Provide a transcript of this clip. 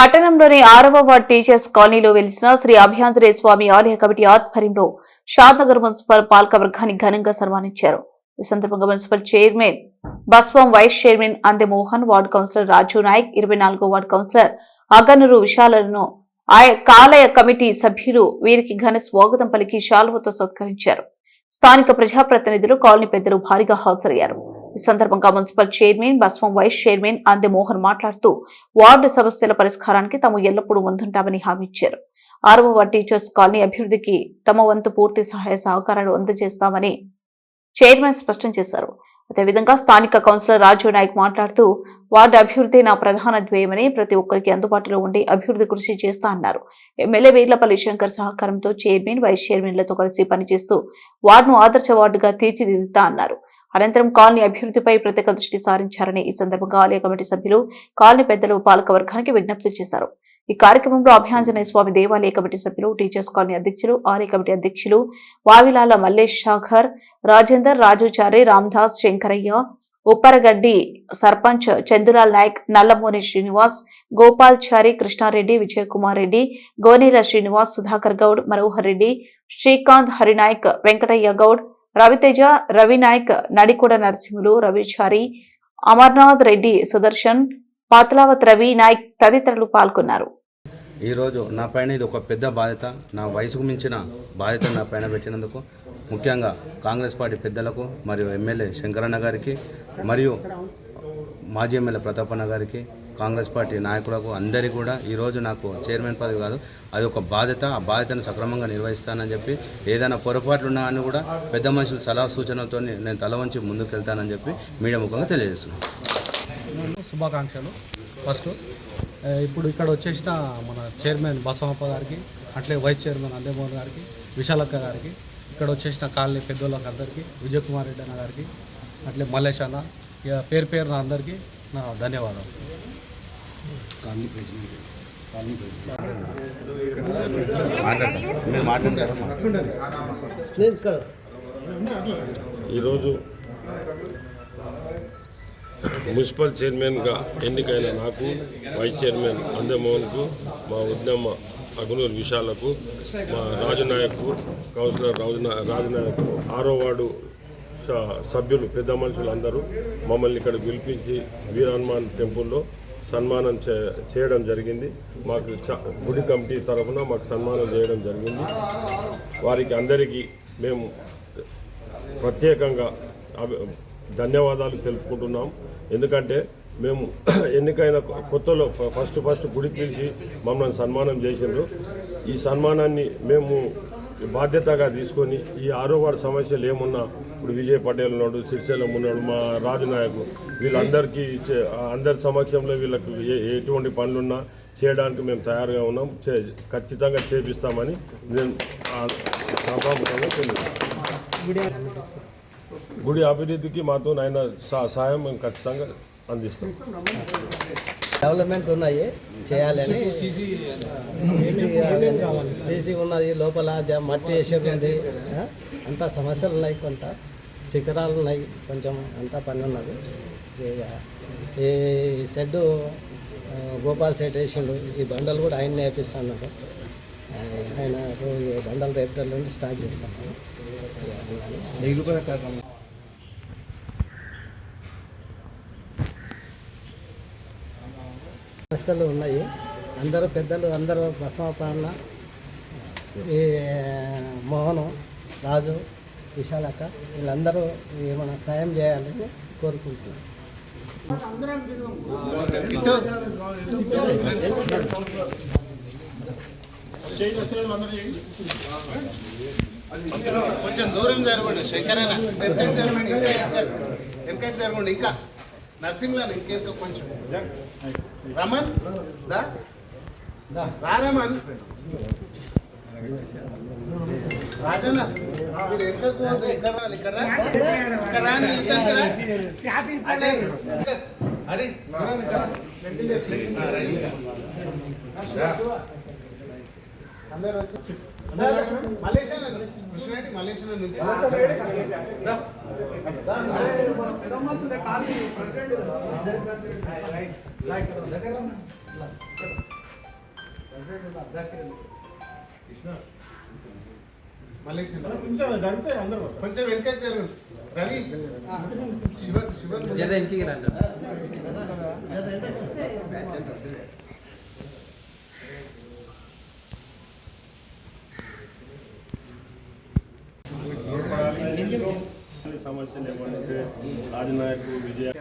పట్టణంలోని 6వ ward teachers కాలనీలో వెలిసిన శ్రీ అభయాంజనేయ స్వామి ఆలయ కమిటీ ఆధ్వర్యంలో షాద్నగర్ మున్సిపల్ పాలక వర్గాన్ని ఘనంగా సన్మానించారు. ఈ సందర్భంగా municipal chairman Baswam, vice chairman Andemohan, ward councillor Raju Nayak, 24వ వార్డు కౌన్సిలర్ అగనూరు విశాలను ఆలయ కమిటీ సభ్యులు వీరికి ఘన స్వాగతం పలికి శాలువతో సత్కరించారు. స్థానిక ప్రజాప్రతినిధులు, కాలనీ పెద్దలు భారీగా హాజరయ్యారు. ఈ సందర్భంగా municipal chairman Baswam, vice chairman అందెమోహన్ మాట్లాడుతూ వార్డు సమస్యల పరిష్కారానికి తాము ఎల్లప్పుడూ ముందుంటామని హామీ ఇచ్చారు. 6వ వార్డు టీచర్స్ కాలనీ అభివృద్ధికి తమ వంతు పూర్తి సహాయ సహకారాలు అందజేస్తామని చైర్మన్ స్పష్టం చేశారు. అదేవిధంగా స్థానిక కౌన్సిలర్ రాజు నాయక్ మాట్లాడుతూ వార్డు అభివృద్ధి నా ప్రధాన ధ్యేయమని, ప్రతి ఒక్కరికి అందుబాటులో ఉండి అభివృద్ధి కృషి చేస్తా అన్నారు. ఎమ్మెల్యే వీర్లపల్లి శంకర్ సహకారంతో చైర్మన్, వైస్ చైర్మన్లతో కలిసి పనిచేస్తూ వార్డును ఆదర్శ వార్డుగా తీర్చిదిద్దుతా అన్నారు. అనంతరం కాలనీ అభివృద్ధిపై ప్రత్యేక దృష్టి సారించారని ఈ సందర్భంగా ఆలయ కమిటీ సభ్యులు, కాలనీ పెద్దలు పాలక వర్గానికి విజ్ఞప్తి చేశారు. ఈ కార్యక్రమంలో అభయాంజనేయ స్వామి దేవాలయ కమిటీ సభ్యులు, టీచర్స్ కాలనీ అధ్యక్షులు, ఆలయ కమిటీ అధ్యక్షులు వావిలాల మల్లేష్ సాగర్, రాజేందర్, రాజుచారి, రామ్దాస్, శంకరయ్య, ఉప్పరగడ్డి సర్పంచ్ చందులాల్ నాయక్, నల్లమోని శ్రీనివాస్, గోపాల్ చారి, కృష్ణారెడ్డి, విజయకుమార్ రెడ్డి, గోనీల శ్రీనివాస్, సుధాకర్ గౌడ్, మనోహర్ రెడ్డి, శ్రీకాంత్, హరినాయక్, వెంకటయ్య గౌడ్, రవితేజ, రవినాయక్, నడికొడ నరసింహులు, రవిచారి, అమర్నాథ్ రెడ్డి, సుదర్శన్, పాతలావత్, రవి నాయక్ తదితరులు పాల్గొన్నారు. ఈరోజు నా పైన ఇది ఒక పెద్ద బాధ్యత, నా వయసుకు మించిన బాధ్యత నా పైన పెట్టినందుకు ముఖ్యంగా కాంగ్రెస్ పార్టీ పెద్దలకు, మరియు ఎమ్మెల్యే శంకరన్న గారికి, మరియు మాజీ ఎమ్మెల్యే ప్రతాపన్న గారికి, కాంగ్రెస్ పార్టీ నాయకులకు అందరికీ కూడా ఈరోజు నాకు చైర్మన్ పదవి కాదు, అది ఒక బాధ్యత. ఆ బాధ్యతను సక్రమంగా నిర్వహిస్తానని చెప్పి, ఏదైనా పొరపాట్లు ఉన్నాయని కూడా పెద్ద మనుషుల సలహా సూచనలతో నేను తల వంచి ముందుకు వెళ్తానని చెప్పి మీడియా ముఖంగా తెలియజేస్తున్నాను. శుభాకాంక్షలు. ఫస్ట్ ఇప్పుడు ఇక్కడ వచ్చేసిన మన చైర్మన్ బసవప్ప గారికి, అట్లే వైస్ చైర్మన్ అందెమోహన్ గారికి, విశాలక్క గారికి, ఇక్కడ వచ్చేసిన కాలనీ పెద్దోళ్ళకి అందరికీ, విజయకుమార్ రెడ్డి అన్న గారికి, అట్లే మల్లేష్ అన్న, ఇక పేరు పేరున అందరికీ నా ధన్యవాదాలు. ఈరోజు మున్సిపల్ చైర్మన్గా ఎన్నికైన నాకు, వైస్ చైర్మన్ అందెమోహన్కు, మా ఉద్యమ అగనూరు విశాలకు, మా రాజునాయకు, కౌన్సిలర్ రాజునాయకు, 6వ వార్డు సభ్యులు, పెద్ద మనుషులు అందరూ మమ్మల్ని ఇక్కడ పిలిపించి వీర హనుమాన్ టెంపుల్లో సన్మానం చేయడం జరిగింది. మాకు గుడి కమిటీ తరఫున మాకు సన్మానం చేయడం జరిగింది. వారికి అందరికీ మేము ప్రత్యేకంగా ధన్యవాదాలు తెలుపుకుంటున్నాం. ఎందుకంటే మేము ఎన్నికైన కొత్తలో ఫస్ట్ గుడి పిలిచి మమ్మల్ని సన్మానం చేసిండ్రు. ఈ సన్మానాన్ని మేము బాధ్యతగా తీసుకొని ఈ 6వ వార్డు సమస్యలు ఏమున్నా, ఇప్పుడు విజయ్ పటేల్ ఉన్నాడు, సిరిశైలం ఉన్నాడు, మా రాజునాయకు, వీళ్ళందరికీ అందరి సమక్షంలో వీళ్ళకు ఎటువంటి పనులున్నా చేయడానికి మేము తయారుగా ఉన్నాం. ఖచ్చితంగా చేపిస్తామని నేను సభాముఖంగా తెలియజేస్తాను. గుడి అభివృద్ధికి మాతో ఆయన సహాయం మేము ఖచ్చితంగా అందిస్తాం. డెవలప్మెంట్ ఉన్నాయి చేయాలని, సీసీ ఉన్నది, లోపల మట్టి వేసేది ఉంది, అంతా సమస్యలు ఉన్నాయి, కొంత శిఖరాలు ఉన్నాయి, కొంచెం అంతా పని ఉన్నది. ఈ షెడ్డు గోపాల్ సెట్ వేసిండు, ఈ బండలు కూడా ఆయన వేపిస్తున్నాడు. ఆయన బండలు రేపటి నుండి స్టార్ట్ చేస్తాను. సమస్యలు ఉన్నాయి. అందరూ పెద్దలు, అందరూ బసవపాలన, ఈ మోహను, రాజు, విశాలక్క, వీళ్ళందరూ ఏమైనా సాయం చేయాలని కోరుకుంటున్నాను. కొంచెం దూరం జరగండి, శంకరన్న వెనక జరగండి, ఇంకా నరసింహన్ ఇంకెందుకు కొంచెం రమన్ రారమన్ రాజన్న మీరు ఎంత ఇక్కడ రాలి, ఇక్కడ రాని, హరి అందరూ వచ్చి మలేషియా కృష్ణారెడ్డి మలేషియా నుంచి మల్లేష్ కొంచెం వెనక జరగండి. రవి శివ శివ సమస్యలు ఏమంటే రాజనాయకు విజయ